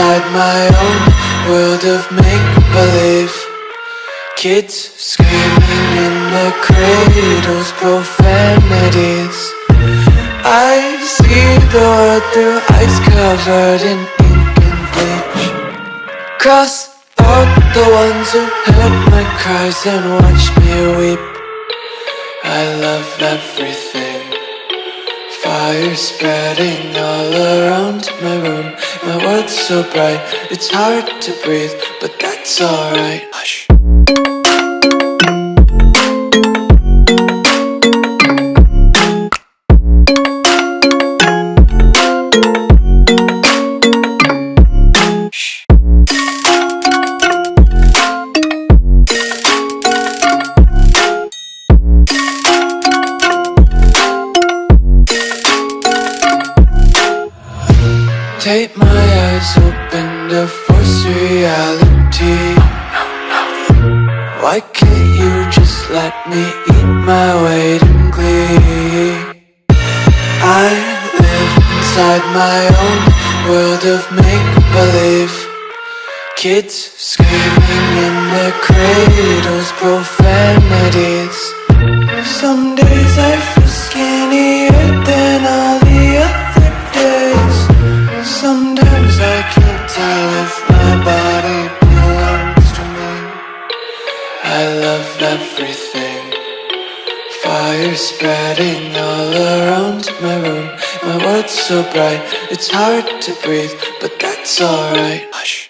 inside my own world of make-believe. Kids screaming in the cradles, profanities. I see the world through ice covered in ink and bleach. Cross out the ones who heard my cries and watched me weep. I love everything. Fire spreading all around my room. My world's so bright, it's hard to breathe, but that's alright. Hush. Take my eyes open to force reality. Why can't you just let me eat my weight in glee? I live inside my own world of make-believe. Kids screaming in their cradles, profanities. Some days I feel skinnier than all the other days. Sometimes I can't tell if my body belongs to me. I love everything. Fire spreading all around my room. My world's so bright, it's hard to breathe, but that's alright. Hush.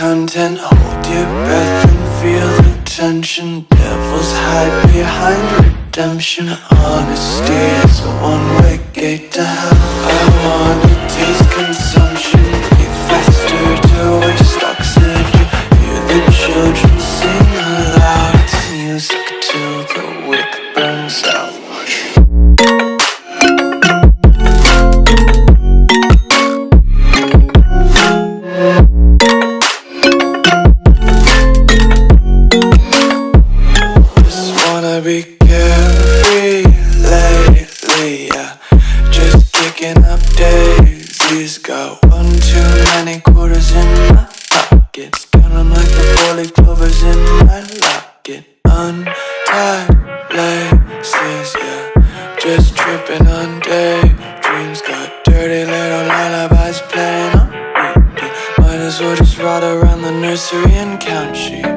Content, hold your breath and feel the tension. Devils hide behind redemption. Honesty is a one-way gate to hell. I wanna taste consumption, breathe faster to waste oxygen. Hear the children sing aloud. It's music till the wick burns out. Be carefree lately, yeah. Just kicking up daisies. Got one too many quarters in my pockets. Count 'em like the 4-leaf clovers in my locket. Untied laces, yeah. Just tripping on daydreams. Got dirty little lullabies playing on repeat. Might as well just ride around the nursery and count sheep.